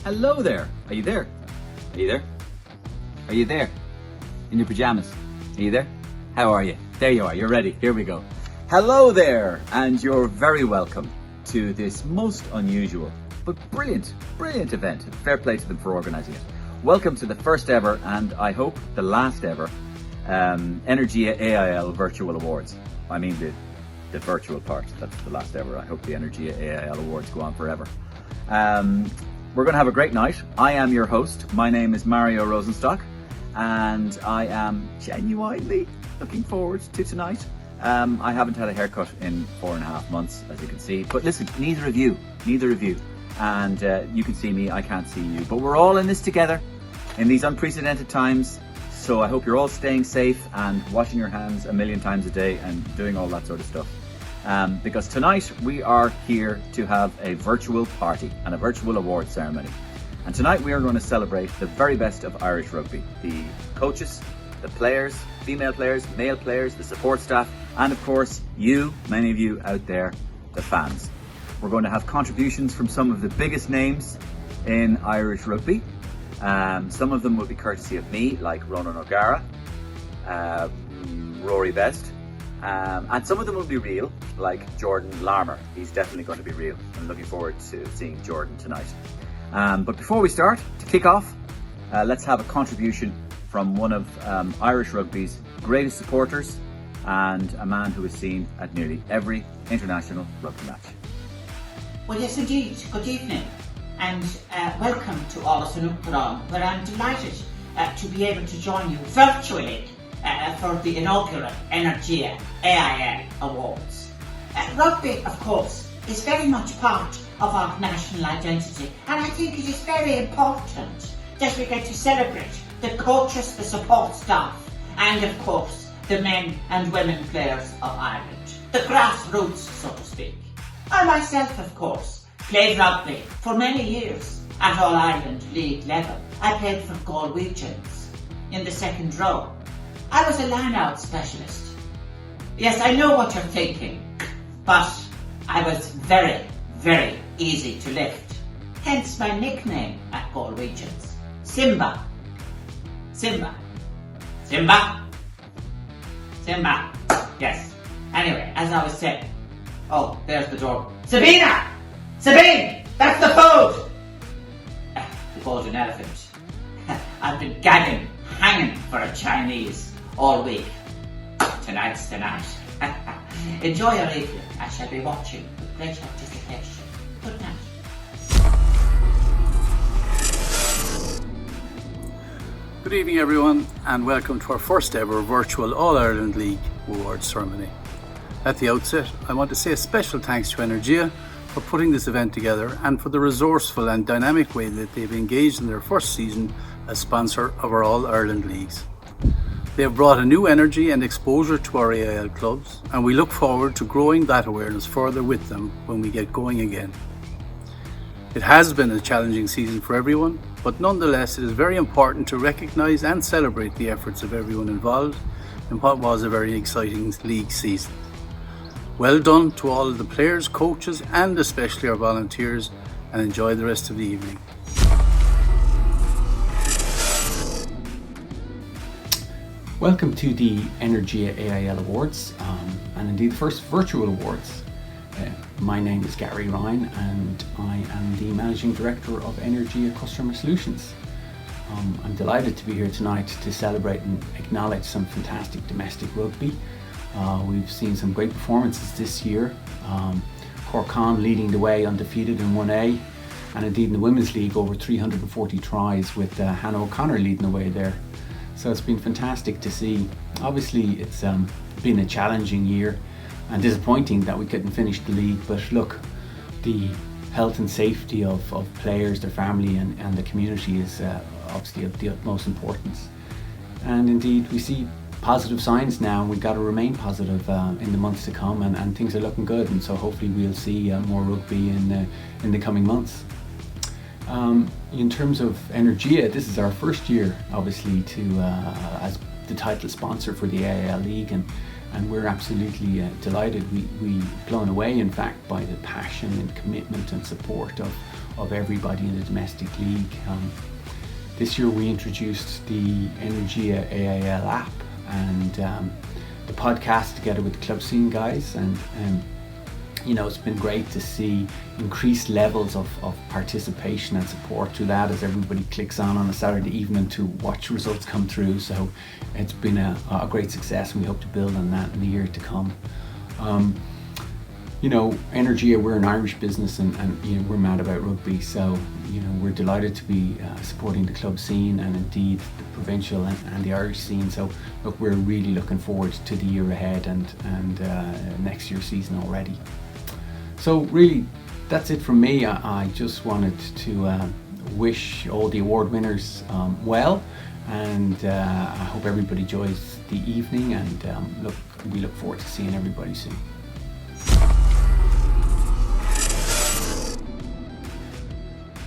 Hello there. Are you there? Are you there? Are you there? In your pajamas? Are you there? How are you? There you are. You're ready. Here we go. Hello there, and you're very welcome to this most unusual but brilliant event. Fair play to them for organising it. Welcome to the first ever, and I hope the last ever, Energia AIL Virtual Awards. I mean the virtual part. That's the last ever. I hope the Energia AIL Awards go on forever. We're going to have a great night. I am your host. My name is Mario Rosenstock, and I am genuinely looking forward to tonight. I haven't had a haircut in 4.5 months, as you can see. But listen, neither of you. And you can see me, I can't see you. But we're all in this together in these unprecedented times. So I hope you're all staying safe and washing your hands a million times a day and doing all that sort of stuff. Because tonight we are here to have a virtual party and a virtual award ceremony. And tonight we are going to celebrate the very best of Irish rugby. The coaches, the players, female players, male players, the support staff, and of course you, many of you out there, the fans. We're going to have contributions from some of the biggest names in Irish rugby. Some of them will be courtesy of me, like Ronan O'Gara, Rory Best, and some of them will be real, like Jordan Larmour. He's definitely going to be real. I'm looking forward to seeing Jordan tonight. But before we start, to kick off, let's have a contribution from one of Irish rugby's greatest supporters and a man who is seen at nearly every international rugby match. Well, yes indeed, good evening and welcome to all of Sunukparan, where I'm delighted to be able to join you virtually for the inaugural Energia AIL Awards. Rugby, of course, is very much part of our national identity, and I think it is very important that we get to celebrate the coaches, the support staff, and of course the men and women players of Ireland, the grassroots, so to speak. I myself, of course, played rugby for many years at All-Ireland League level. I played for Galwegians in the second row. I was a line-out specialist. Yes, I know what you're thinking, but I was very, very easy to lift. Hence my nickname at Galwegians, Simba. Simba. Simba. Simba. Yes. Anyway, as I was saying, oh, there's the door. Sabina! Sabine! That's the food! The golden elephant. I've been gagging, hanging for a Chinese all week. Tonight's the night. Enjoy your evening. I shall be watching with great anticipation. Good night. Good evening everyone, and welcome to our first ever virtual All-Ireland League Awards ceremony. At the outset, I want to say a special thanks to Energia for putting this event together and for the resourceful and dynamic way that they've engaged in their first season as sponsor of our All-Ireland Leagues. They have brought a new energy and exposure to our AIL clubs, and we look forward to growing that awareness further with them when we get going again. It has been a challenging season for everyone, but nonetheless it is very important to recognise and celebrate the efforts of everyone involved in what was a very exciting league season. Well done to all of the players, coaches and especially our volunteers, and enjoy the rest of the evening. Welcome to the Energia AIL Awards, and indeed the first virtual awards. My name is Gary Rhine and I am the Managing Director of Energia Customer Solutions. I'm delighted to be here tonight to celebrate and acknowledge some fantastic domestic rugby. We've seen some great performances this year. Corkán leading the way undefeated in 1A, and indeed in the Women's League over 340 tries with Hannah O'Connor leading the way there. So it's been fantastic to see. Obviously it's been a challenging year and disappointing that we couldn't finish the league, but look, the health and safety of players, their family and the community is obviously of the utmost importance. And indeed we see positive signs now, and we've got to remain positive in the months to come, and things are looking good, and so hopefully we'll see more rugby in the coming months. In terms of Energia, this is our first year obviously to as the title sponsor for the AIL League, and and we're absolutely delighted. We blown away, in fact, by the passion and commitment and support of everybody in the domestic league. This year we introduced the Energia AIL app and the podcast together with the club scene guys, and it's been great to see increased levels of participation and support to that as everybody clicks on a Saturday evening to watch results come through. So it's been a great success, and we hope to build on that in the year to come. Energia, we're an Irish business, and we're mad about rugby, so we're delighted to be supporting the club scene and indeed the provincial and the Irish scene. So look, we're really looking forward to the year ahead and next year's season already. So really, that's it from me. I just wanted to wish all the award winners well, and I hope everybody enjoys the evening, and we look forward to seeing everybody soon.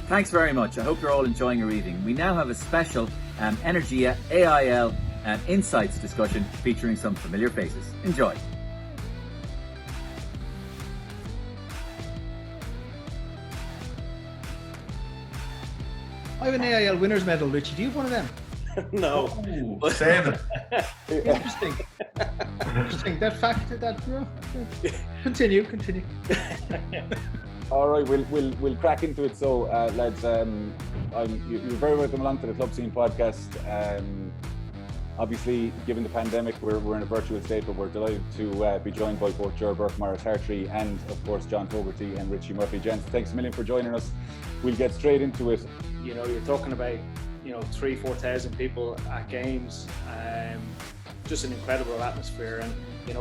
Thanks very much. I hope you're all enjoying your evening. We now have a special Energia AIL Insights discussion featuring some familiar faces. Enjoy. I have an AIL winners medal, Richie. Do you have one of them? No. Oh, save it. Interesting. Interesting. That fact, Continue. All right, we'll crack into it. So, lads, you're very welcome along to the Club Scene podcast. Obviously, given the pandemic, we're in a virtual state, but we're delighted to be joined by both Ger Burke-Morris-Hartree and, of course, John Fogarty and Richie Murphy. Gents, thanks a million for joining us. We'll get straight into it. You're talking about 3,000-4,000 people at games, just an incredible atmosphere. And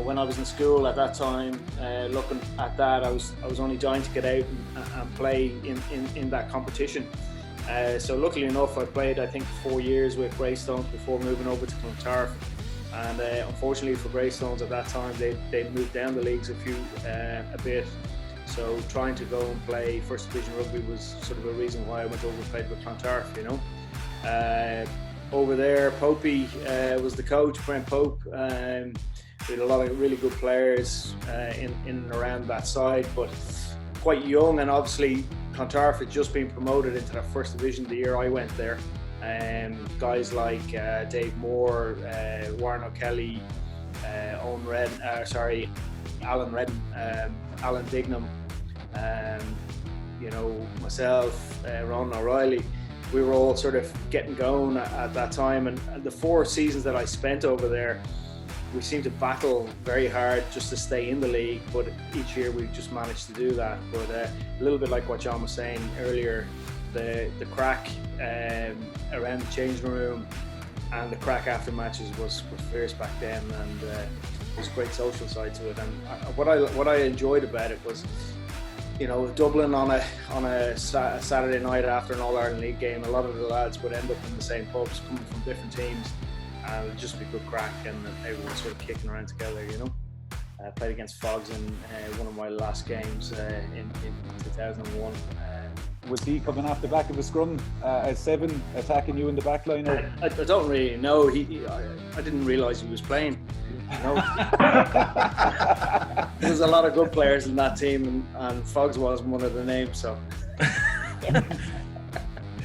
when I was in school at that time, looking at that, I was only dying to get out and play in that competition. So luckily enough, I played, I think, 4 years with Greystones before moving over to Clontarf. And unfortunately for Greystones at that time, they moved down the leagues a bit. So trying to go and play First Division rugby was sort of a reason why I went over and played with Clontarf, Over there, Popey was the coach, Brent Pope. We had a lot of really good players in and around that side, but quite young, and obviously Clontarf had just been promoted into the First Division the year I went there. Guys like Dave Moore, Warren O'Kelly, Alan Redden, Alan Dignam, myself, Ron O'Reilly. We were all sort of getting going at that time, and the 4 seasons that I spent over there, we seemed to battle very hard just to stay in the league, but each year we just managed to do that. But a little bit like what John was saying earlier, the crack around the changing room and the crack after matches was fierce back then, and there's a great social side to it. And what I enjoyed about it was, Dublin on a Saturday night after an All-Ireland League game, a lot of the lads would end up in the same pubs, coming from different teams, and it'd just be good crack, and everyone sort of kicking around together. I played against Fogs in one of my last games in 2001. Was he coming off the back of a scrum at 7, attacking you in the back line? Or? I don't really know. I didn't realise he was playing. There was a lot of good players in that team, and Fogs was one of the names. So.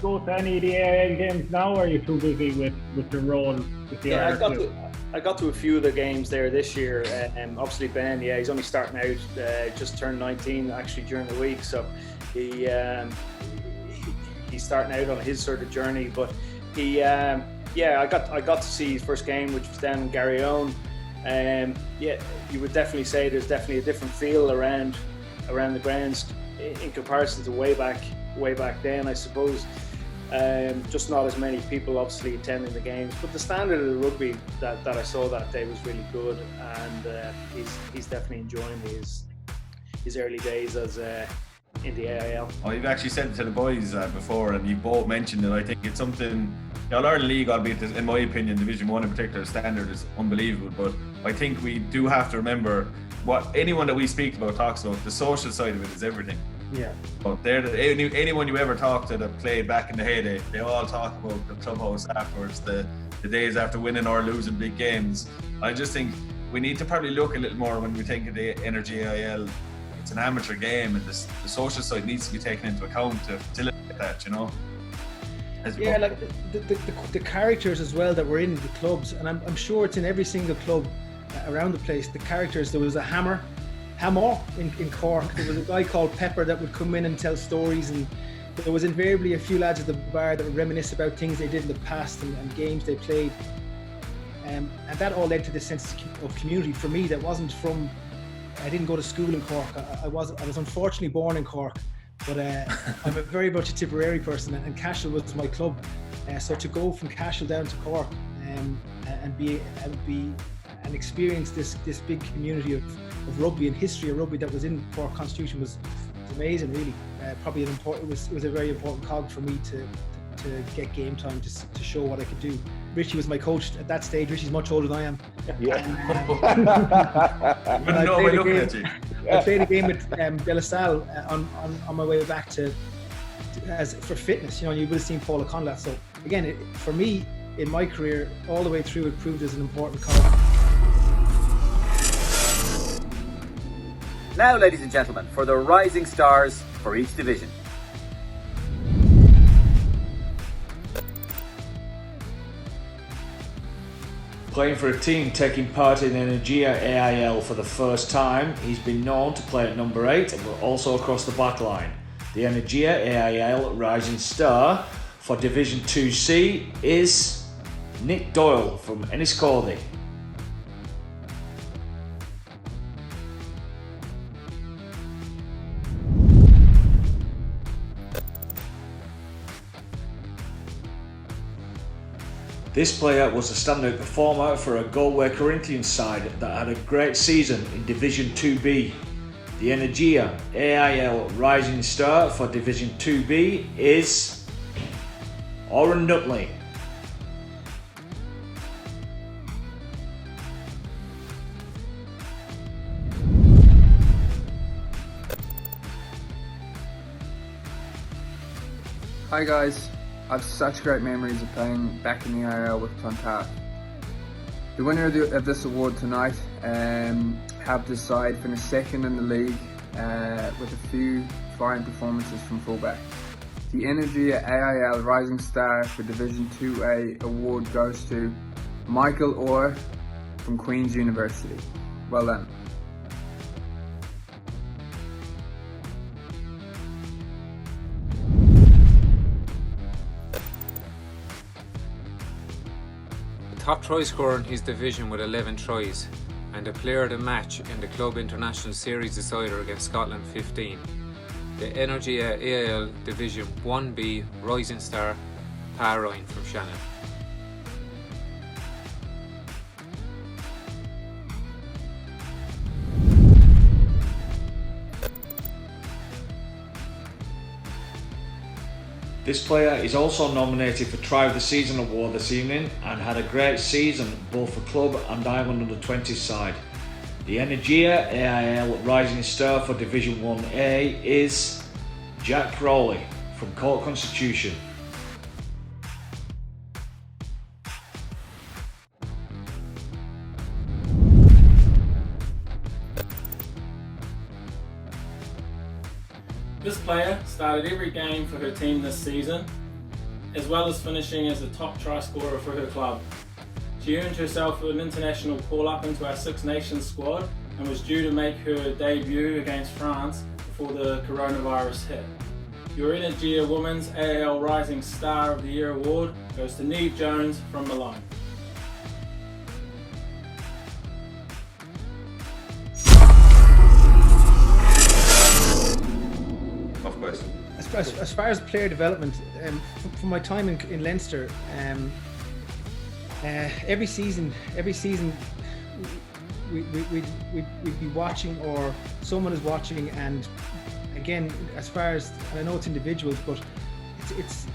Go to any of the AIL games now, or are you too busy with your role with the Irish? I got to a few of the games there this year. Obviously Ben, he's only starting out, just turned 19 actually during the week, so he's starting out on his sort of journey. But I got to see his first game, which was down in Garryowen. You would definitely say there's definitely a different feel around the grounds in comparison to way back then, I suppose. Just not as many people obviously attending the games, but the standard of the rugby that I saw that day was really good, and he's definitely enjoying his early days as in the AIL. Oh, you've actually said it to the boys before, and you both mentioned it. I think it's something. The All-Ireland League, albeit in my opinion, Division 1 in particular, standard is unbelievable, but I think we do have to remember what anyone that we speak about talks about. The social side of it is everything. Yeah. But anyone you ever talk to that played back in the heyday, they all talk about the clubhouse afterwards, the days after winning or losing big games. I just think we need to probably look a little more when we think of the Energia AIL. It's an amateur game, and the social side needs to be taken into account to facilitate that, you know. Yeah, like the characters as well that were in the clubs, and I'm sure it's in every single club around the place. The characters, there was a Hammer in Cork. There was a guy called Pepper that would come in and tell stories, and there was invariably a few lads at the bar that would reminisce about things they did in the past and games they played. And that all led to this sense of community for me that wasn't from. I didn't go to school in Cork. I was unfortunately born in Cork, but I'm a very much a Tipperary person, and Cashel was my club. So to go from Cashel down to Cork and experience this big community of rugby and history of rugby that was in Cork Constitution was amazing. Really, probably an important. It was a very important cog for me to get game time to show what I could do. Richie was my coach at that stage. Richie's much older than I am. Yeah. I played a game with De La Salle on my way back for fitness. You know, you would have seen Paul O'Connell. So again, for me in my career, all the way through, it proved as an important call. Now, ladies and gentlemen, for the rising stars for each division. Playing for a team taking part in Energia AIL for the first time, he's been known to play at number 8 but also across the back line. The Energia AIL Rising Star for Division 2C is Nick Doyle from Enniscorthy. This player was a standout performer for a Galway Corinthians side that had a great season in Division 2B. The Energia AIL Rising Star for Division 2B is Oren Nutley. Hi guys, I've such great memories of playing back in the AIL with Clontarf. The winner of this award tonight helped his side finish second in the league with a few fine performances from fullback. The Energia AIL Rising Star for Division 2A award goes to Michael Orr from Queen's University. Well done. Top try scorer in his division with 11 tries and a player of the match in the Club International Series decider against Scotland 15. The Energia AIL Division 1B Rising Star, Rhine from Shannon. This player is also nominated for Try of the Season award this evening and had a great season both for club and Ireland under-20s side. The Energia AIL Rising Star for Division 1A is Jack Crowley from Cork Constitution. This player started every game for her team this season, as well as finishing as the top try scorer for her club. She earned herself an international call-up into our Six Nations squad and was due to make her debut against France before the coronavirus hit. Your Energia Women's AIL Rising Star of the Year award goes to Neve Jones from Malone. As far as player development, from my time in Leinster, every season we'd be watching, or someone is watching, and again, as far as, and I know it's individuals, but it's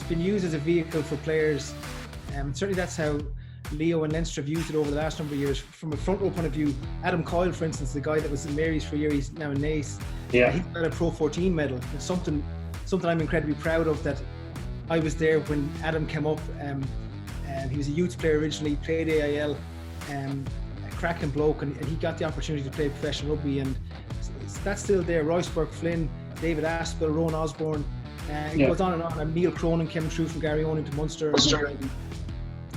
been used as a vehicle for players. Certainly that's how Leo and Leinster have used it over the last number of years. From a front row point of view, Adam Coyle, for instance, the guy that was in Mary's for a year, he's now in Naas. Yeah. He's got a Pro 14 medal. It's something I'm incredibly proud of, that I was there when Adam came up. He was a youth player originally, played AIL, cracking bloke, and he got the opportunity to play professional rugby, and that's still there. Royce Burke-Flynn, David Aspel, Rowan Osborne, it goes on, and Neil Cronin came through from Garryowen into Munster.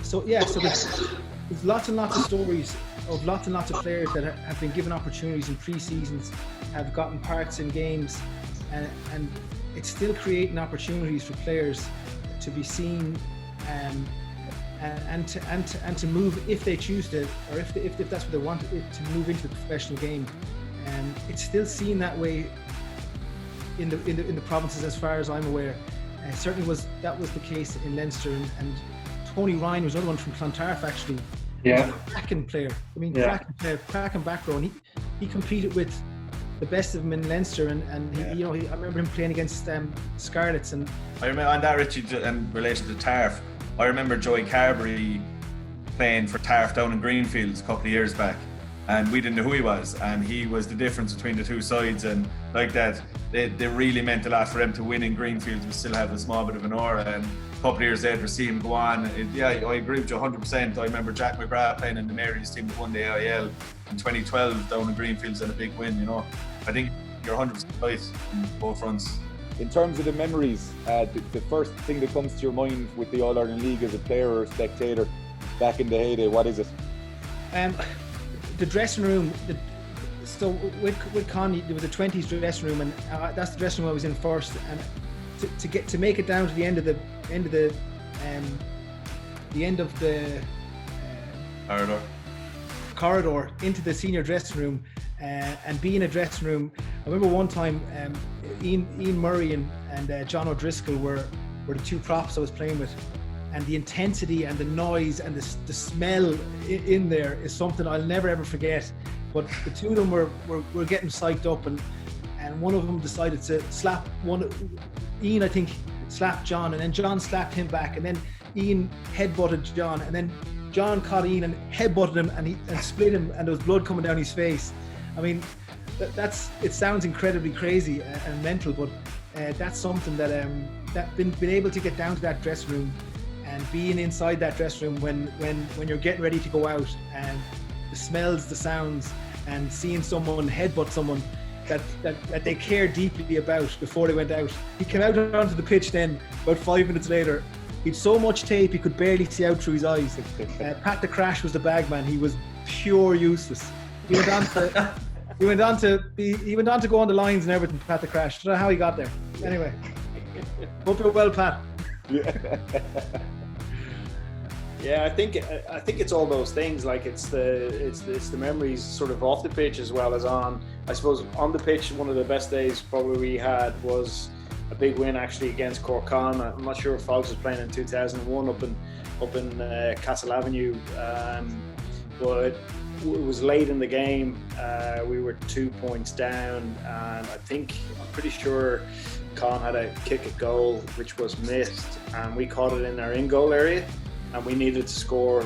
So there's lots and lots of stories of lots and lots of players that have been given opportunities in pre-seasons, have gotten parts in games, and it's still creating opportunities for players to be seen and to move if they choose to, or if that's what they want, to move into the professional game. It's still seen that way in the provinces, as far as I'm aware. Certainly that was the case in Leinster, and Tony Rhine was another one from Clontarf, actually. Yeah. Cracking player. I mean, cracking player, cracking back row. And he competed with the best of them in Leinster, and I remember him playing against Scarlets. And I remember on that, Richie, in relation to Tarf, I remember Joey Carberry playing for Tarf down in Greenfields a couple of years back, and we didn't know who he was, and he was the difference between the two sides, and like that, they really meant a lot for him to win in Greenfields, but still have a small bit of an aura. And a couple of years later, see him go on. I agree with you 100%. I remember Jack McGrath playing in the Mary's team that won the AIL in 2012 down in Greenfields, and a big win. I think you're 100% right on both fronts. In terms of the memories, the first thing that comes to your mind with the All-Ireland League as a player or a spectator back in the heyday, what is it? The dressing room. So with Connie, there was a 20s dressing room, and that's the dressing room I was in first. And to make it down to the end of the corridor into the senior dressing room, and be in a dressing room. I remember one time Ian Murray and John O'Driscoll were the two props I was playing with, and the intensity and the noise and the smell in there is something I'll never ever forget. But the two of them were getting psyched up, and one of them decided to slap Ian, I think, slapped John, and then John slapped him back, and then Ian headbutted John, and then John caught Ian and headbutted him and split him, and there was blood coming down his face. I mean, it sounds incredibly crazy and mental, but that's something that been able to get down to that dressing room and being inside that dressing room when you're getting ready to go out, and the smells, the sounds, and seeing someone headbutt someone that they care deeply about before they went out. He came out onto the pitch then, about 5 minutes later. He'd so much tape he could barely see out through his eyes. Pat the Crash was the bagman. He was pure useless. He went on to go on the lines and everything. Pat the Crash. I don't know how he got there. Anyway, hope you're well, Pat. Yeah, I think it's all those things. Like it's the memories sort of off the pitch as well as on. I suppose on the pitch, one of the best days probably we had was a big win actually against Corkon. I'm not sure if Fox was playing in 2001 up in Castle Avenue, but it was late in the game. We were 2 points down, and I'm pretty sure Con had a kick at goal which was missed, and we caught it in our in-goal area, and we needed to score.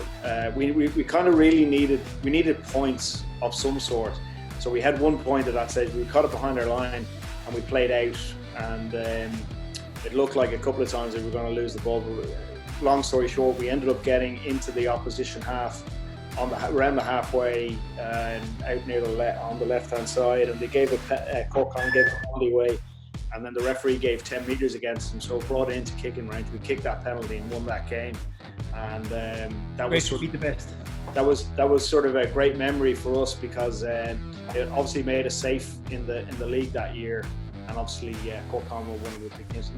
We kind of really needed points of some sort. So we had 1 point at that stage. We caught it behind our line, and we played out, and it looked like a couple of times that we were going to lose the ball. But long story short, we ended up getting into the opposition half around the halfway, out near on the left-hand side, and they gave Corkon gave a penalty away, and then the referee gave 10 metres against them, so brought it into kicking range. We kicked that penalty and won that game, and that was the best. That was sort of a great memory for us, because it obviously made us safe in the league that year. And obviously, Corkon were one of the big teams.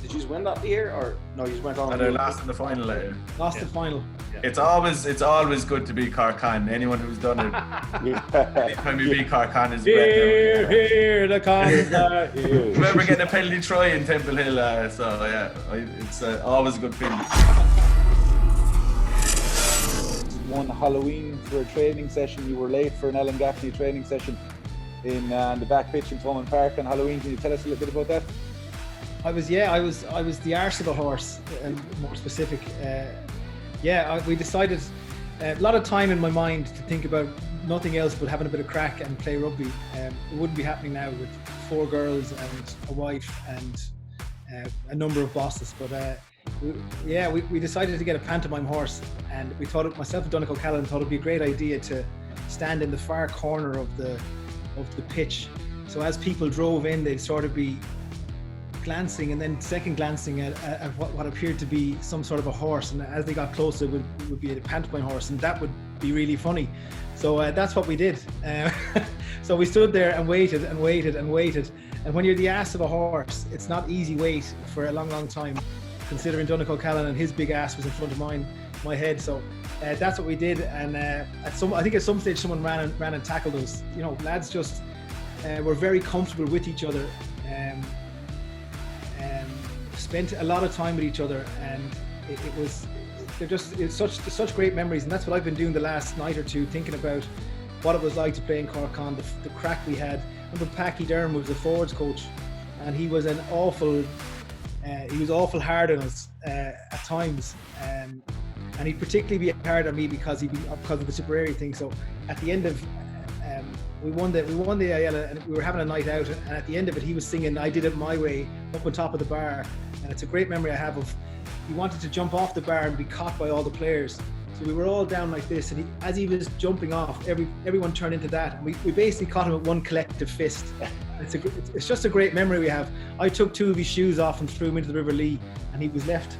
Did you win that year, or no? You went on. And they lost in the final later. Lost the final. Yeah. It's always good to beat Corkon. Anyone who's done it, anytime you beat Corkon is here. The Con is here. Remember getting a penalty try in Temple Hill? It's always a good feeling. One Halloween for a training session. You were late for an Alan Gaffney training session in the back pitch in Thomond Park on Halloween. Can you tell us a little bit about that? I was the arse of the horse, more specific. We decided a lot of time in my mind to think about nothing else but having a bit of crack and play rugby. It wouldn't be happening now with 4 girls and a wife and a number of bosses. But we decided to get a pantomime horse, and we thought myself and Donnacha O'Callaghan thought it'd be a great idea to stand in the far corner of the pitch. So as people drove in, they'd sort of be glancing and then second glancing at what appeared to be some sort of a horse, and as they got closer, it would be a pantomime horse, and that would be really funny. So that's what we did. So we stood there and waited and waited and waited. And when you're the ass of a horse, it's not easy wait for a long time, considering Donegal Callan and his big ass was in front of my head. So that's what we did. And I think at some stage someone ran and tackled us. You know, lads just were very comfortable with each other. Spent a lot of time with each other, and it's such great memories. And that's what I've been doing the last night or two, thinking about what it was like to play in Corkon, the crack we had. I remember Packy Durham was the forwards coach, and he was awful hard on us at times, and he'd particularly be hard on me because of the Tipperary thing. So at the end of we won the AIL, and we were having a night out, and at the end of it he was singing "I Did It My Way" up on top of the bar, and it's a great memory I have of. He wanted to jump off the bar and be caught by all the players, so we were all down like this, and as he was jumping off, everyone turned into that, and we basically caught him at one collective fist. It's just a great memory we have. I took two of his shoes off and threw him into the River Lee, and he was left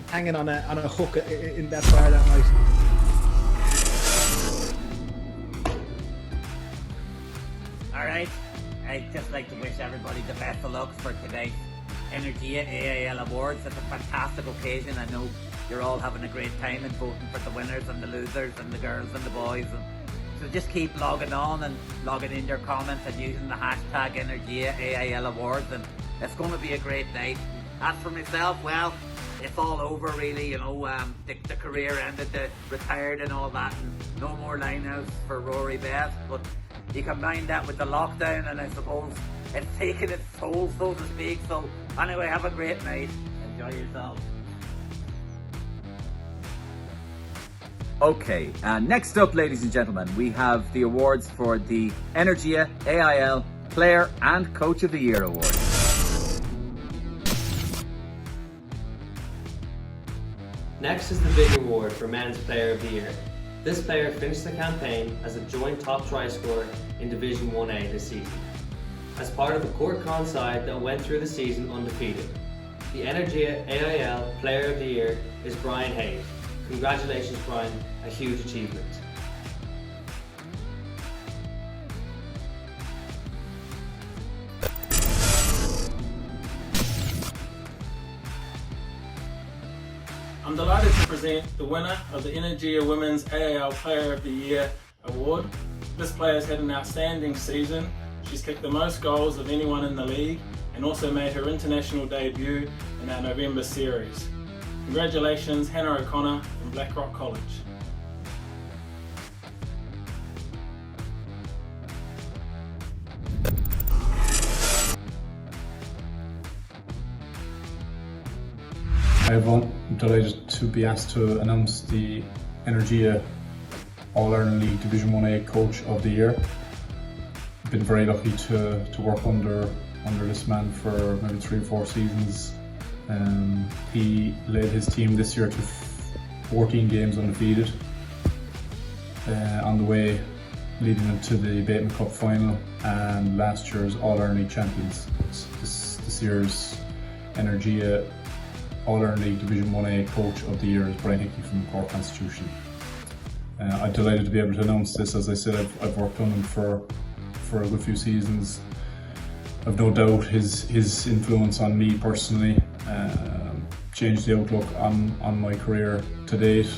hanging on a hook in that bar that night. Alright, I'd just like to wish everybody the best of luck for today's Energia AIL Awards. It's a fantastic occasion. I know you're all having a great time and voting for the winners and the losers and the girls and the boys. And so just keep logging on and logging in your comments and using the hashtag Energia AIL Awards, and it's going to be a great night. As for myself, well, it's all over really, you know. The career ended, retired and all that, and no more lineouts for Rory Beth, but you combine that with the lockdown, and I suppose it's taken its toll, so to speak. So anyway, have a great night. Enjoy yourself. Okay, next up, ladies and gentlemen, we have the awards for the Energia AIL Player and Coach of the Year Award. Next is the big award for Men's Player of the Year. This player finished the campaign as a joint top try scorer in Division 1A this season, as part of the Corkon side that went through the season undefeated. The Energia AIL Player of the Year is Brian Hayes. Congratulations, Brian, a huge achievement. I'm delighted to present the winner of the Energia Women's AIL Player of the Year Award. This player has had an outstanding season. She's kicked the most goals of anyone in the league and also made her international debut in our November series. Congratulations, Hannah O'Connor from Blackrock College. Hi everyone, I'm delighted to be asked to announce the Energia All-Ireland League Division 1A Coach of the Year. I've been very lucky to work under this man for maybe 3 or 4 seasons. He led his team this year to 14 games undefeated, on the way leading into the Bateman Cup final and last year's All-Ireland League champions. This year's Energia All-Ireland League Division 1A Coach of the Year is Brian Hickey from Cork Constitution. I'm delighted to be able to announce this. As I said, I've worked on him for a good few seasons. I've no doubt his influence on me personally changed the outlook on my career to date.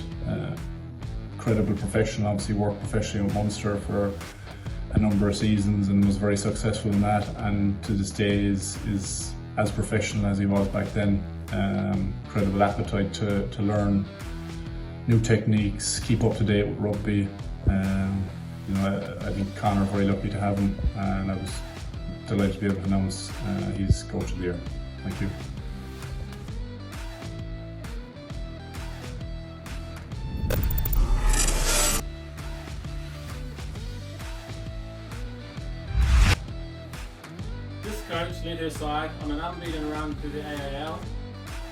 Credible professional, obviously worked professionally with Munster for a number of seasons and was very successful in that, and to this day is as professional as he was back then. Credible appetite to learn new techniques, keep up to date with rugby. I think Conor very lucky to have him, and I was delighted to be able to announce he's Coach of the Year. Thank you. This coach led her side on an unbeaten run through the AIL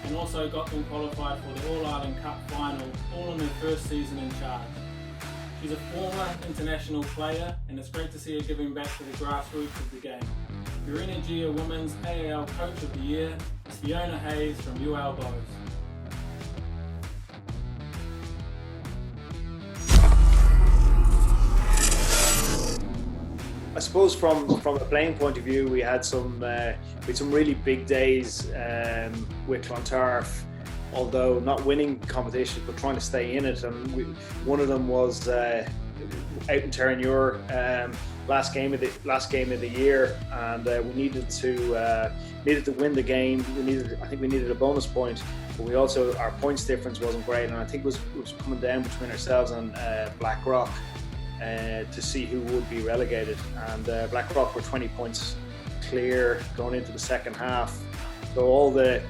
and also got them qualified for the All-Ireland Cup final, all in her first season in charge. She's a former international player, and it's great to see her giving back to the grassroots of the game. Your Energia Women's AIL Coach of the Year is Fiona Hayes from UL Bows. I suppose from a playing point of view, we had some really big days with Clontarf, although not winning competitions but trying to stay in it. And one of them was out in Terranure, last game of the year, and we needed to win the game. I think we needed a bonus point, but we also, our points difference wasn't great, and I think it was coming down between ourselves and Blackrock to see who would be relegated. And Blackrock were 20 points clear going into the second half. So all the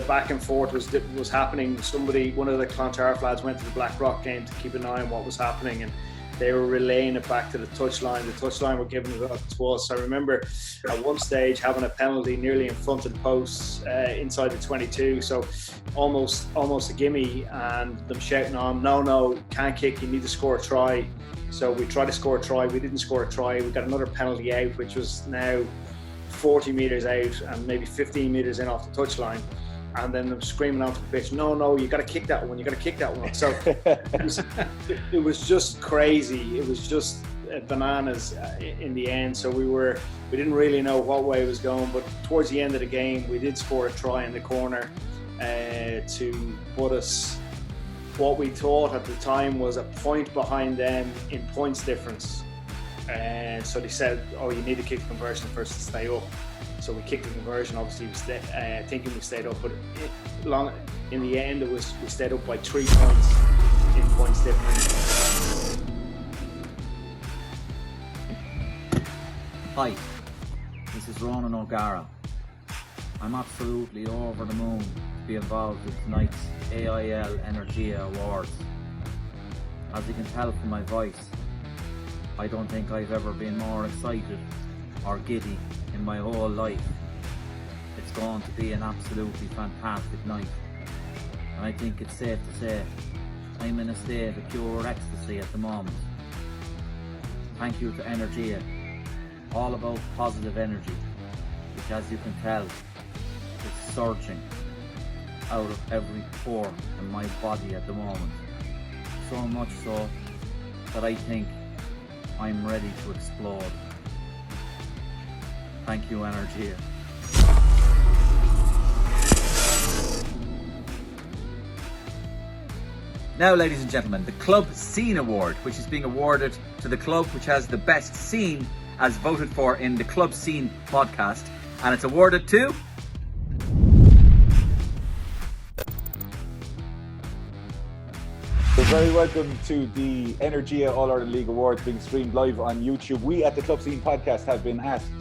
back and forth was happening. One of the Clontarf lads went to the Blackrock game to keep an eye on what was happening, and they were relaying it back to the touchline. The touchline were giving it up to us. I remember at one stage having a penalty nearly in front of the posts inside the 22, so almost a gimme, and them shouting on, no, can't kick, you need to score a try. So we tried to score a try, we didn't score a try, we got another penalty out, which was now 40 metres out and maybe 15 metres in off the touchline, and then them screaming onto the pitch, no, you got to kick that one. So it was just crazy. It was just bananas in the end. So we didn't really know what way it was going, but towards the end of the game, we did score a try in the corner to put us, what we thought at the time was a point behind them in points difference. And so they said, you need to kick the conversion first to stay up. So we kicked the conversion, obviously thinking we stayed up, but in the end we stayed up by 3 points in points difference. Hi, this is Ronan O'Gara. I'm absolutely over the moon to be involved with tonight's AIL Energia Awards. As you can tell from my voice, I don't think I've ever been more excited or giddy in my whole life. It's going to be an absolutely fantastic night, and I think it's safe to say I'm in a state of pure ecstasy at the moment. Thank you to Energia, all about positive energy, which, as you can tell, is surging out of every pore in my body at the moment. So much so that I think I'm ready to explode. Thank you, Energia. Now, ladies and gentlemen, the Club Scene Award, which is being awarded to the club which has the best scene as voted for in the Club Scene podcast, and it's awarded to... You're very welcome to the Energia All-Ireland League Awards being streamed live on YouTube. We at the Club Scene podcast have been asked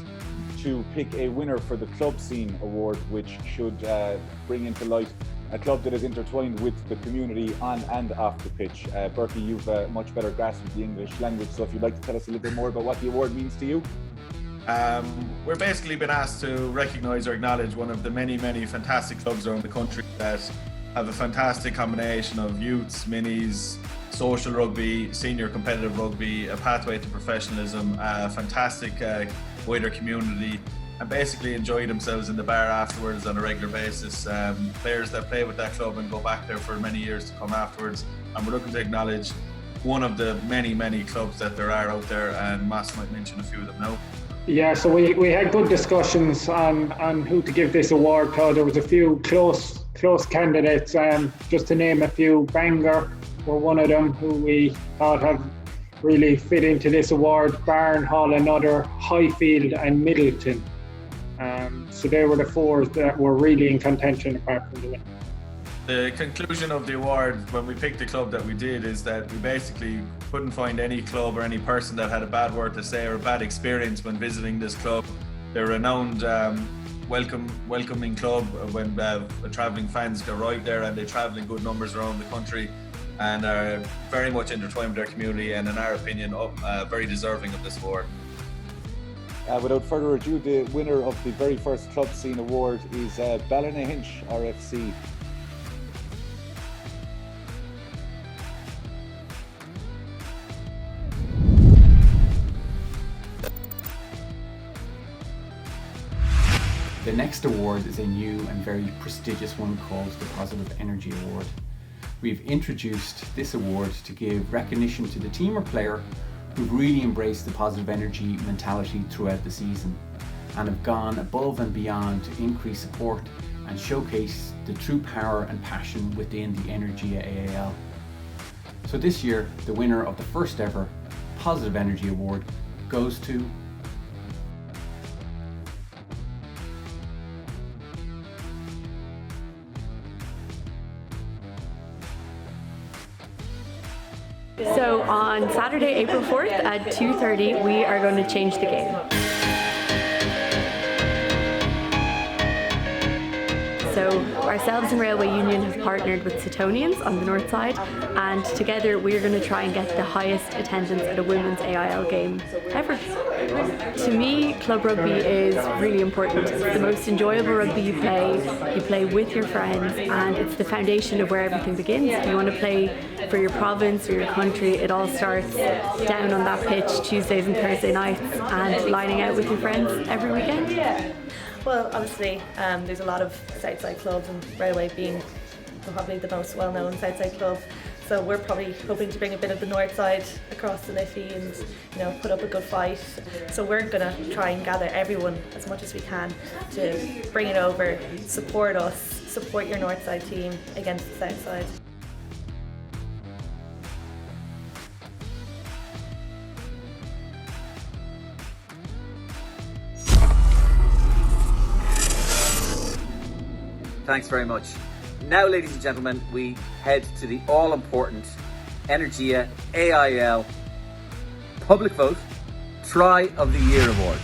to pick a winner for the Club Scene Award, which should bring into light a club that is intertwined with the community on and off the pitch. Bertie, you've a much better grasp of the English language, so if you'd like to tell us a little bit more about what the award means to you. We're basically been asked to recognise or acknowledge one of the many fantastic clubs around the country that have a fantastic combination of youths, minis, social rugby, senior competitive rugby, a pathway to professionalism, a fantastic wider community, and basically enjoy themselves in the bar afterwards on a regular basis. Players that play with that club and go back there for many years to come afterwards. And we're looking to acknowledge one of the many clubs that there are out there, and Mass might mention a few of them now. Yeah, so we had good discussions on who to give this award to. There was a few close candidates, just to name a few. Bangor were one of them who we thought have really fit into this award. Barnhall another, Highfield and Middleton. So they were the four that were really in contention apart from the win. The conclusion of the award when we picked the club that we did is that we basically couldn't find any club or any person that had a bad word to say or a bad experience when visiting this club. They're a renowned welcoming club when travelling fans arrive there, and they travel in good numbers around the country and are very much intertwined with their community, and in our opinion very deserving of this award. Without further ado, the winner of the very first Club Scene Award is Ballynahinch RFC. The next award is a new and very prestigious one called the Positive Energy Award. We've introduced this award to give recognition to the team or player who've really embraced the positive energy mentality throughout the season and have gone above and beyond to increase support and showcase the true power and passion within the Energia AIL. So this year, the winner of the first ever Positive Energy Award goes to So on Saturday, April 4th at 2:30, we are going to change the game. So ourselves and Railway Union have partnered with Setonians on the north side, and together we're going to try and get the highest attendance at a women's AIL game ever. To me, club rugby is really important. It's the most enjoyable rugby you play with your friends, and it's the foundation of where everything begins. If you want to play for your province or your country, it all starts down on that pitch Tuesdays and Thursday nights and lining out with your friends every weekend. Well, obviously, there's a lot of Southside clubs, and Railway being probably the most well-known Southside club. So we're probably hoping to bring a bit of the north side across the Liffey and put up a good fight. So we're going to try and gather everyone as much as we can to bring it over, support us, support your north side team against the south side. Thanks very much. Now, ladies and gentlemen, we head to the all-important Energia AIL Public Vote Try of the Year Award.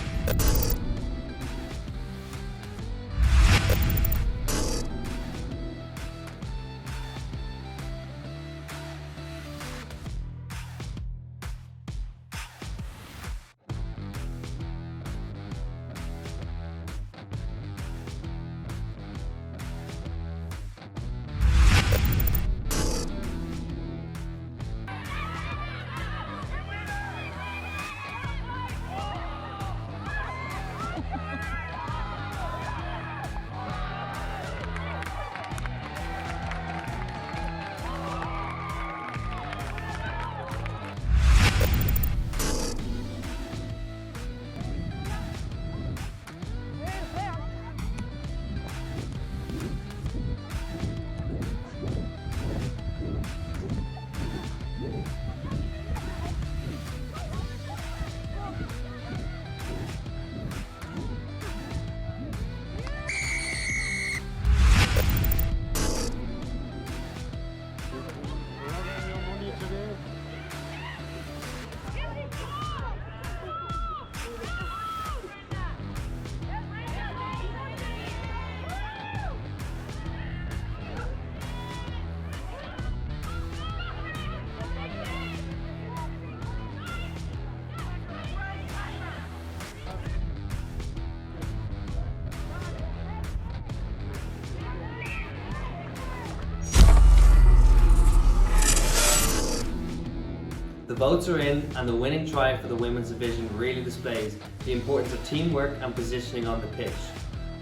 The votes are in, and the winning try for the women's division really displays the importance of teamwork and positioning on the pitch.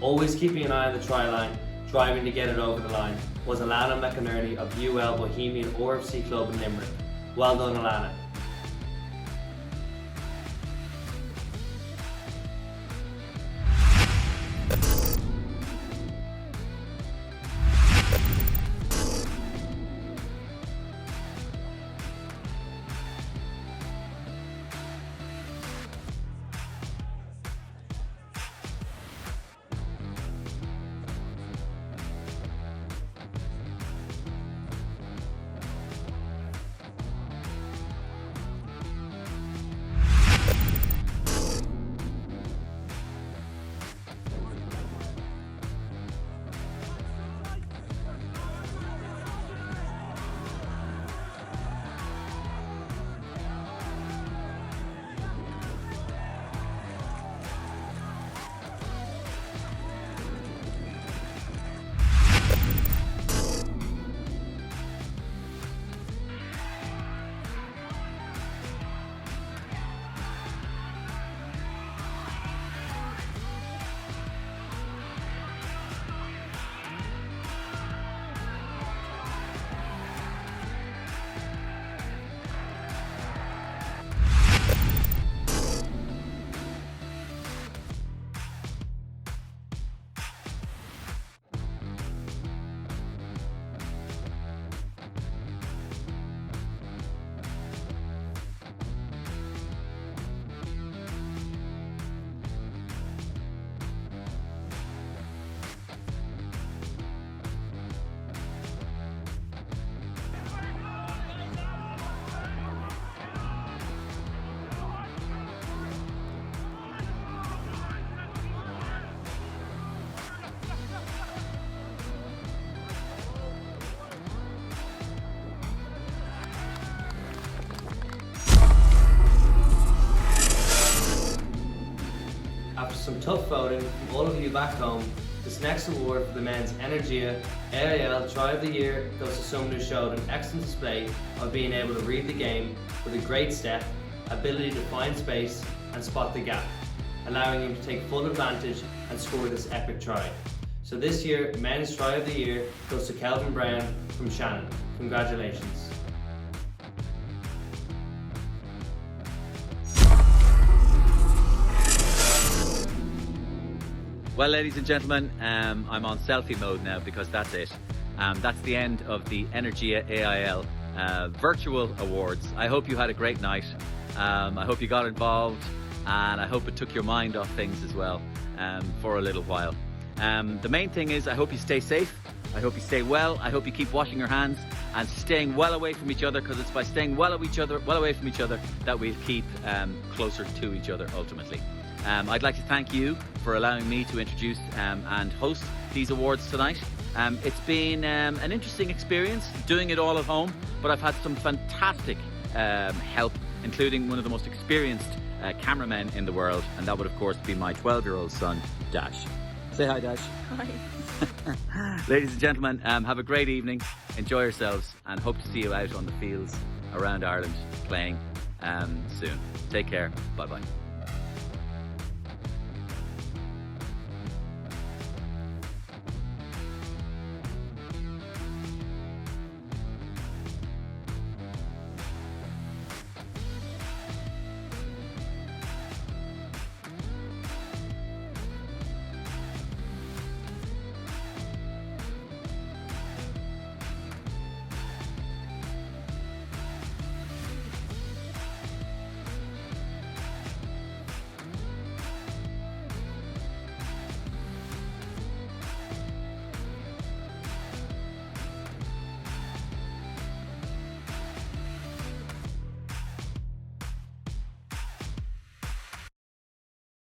Always keeping an eye on the try line, driving to get it over the line, was Alana McInerney of UL Bohemian RFC Club in Limerick. Well done, Alana. some tough voting from all of you back home, this next award for the men's Energia AIL Try of the Year goes to someone who showed an excellent display of being able to read the game with a great step, ability to find space and spot the gap, allowing him to take full advantage and score this epic try. So this year, men's Try of the Year goes to Kelvin Brown from Shannon. Congratulations. Well, ladies and gentlemen, I'm on selfie mode now because that's it. That's the end of the Energia AIL Virtual Awards. I hope you had a great night. I hope you got involved, and I hope it took your mind off things as well for a little while. The main thing is I hope you stay safe. I hope you stay well. I hope you keep washing your hands and staying well away from each other, because it's by staying well away from each other that we'll keep closer to each other ultimately. I'd like to thank you for allowing me to introduce and host these awards tonight. It's been an interesting experience doing it all at home, but I've had some fantastic help, including one of the most experienced cameramen in the world, and that would of course be my 12-year-old son, Dash. Say hi, Dash. Hi. Ladies and gentlemen, have a great evening, enjoy yourselves, and hope to see you out on the fields around Ireland playing soon. Take care, bye bye.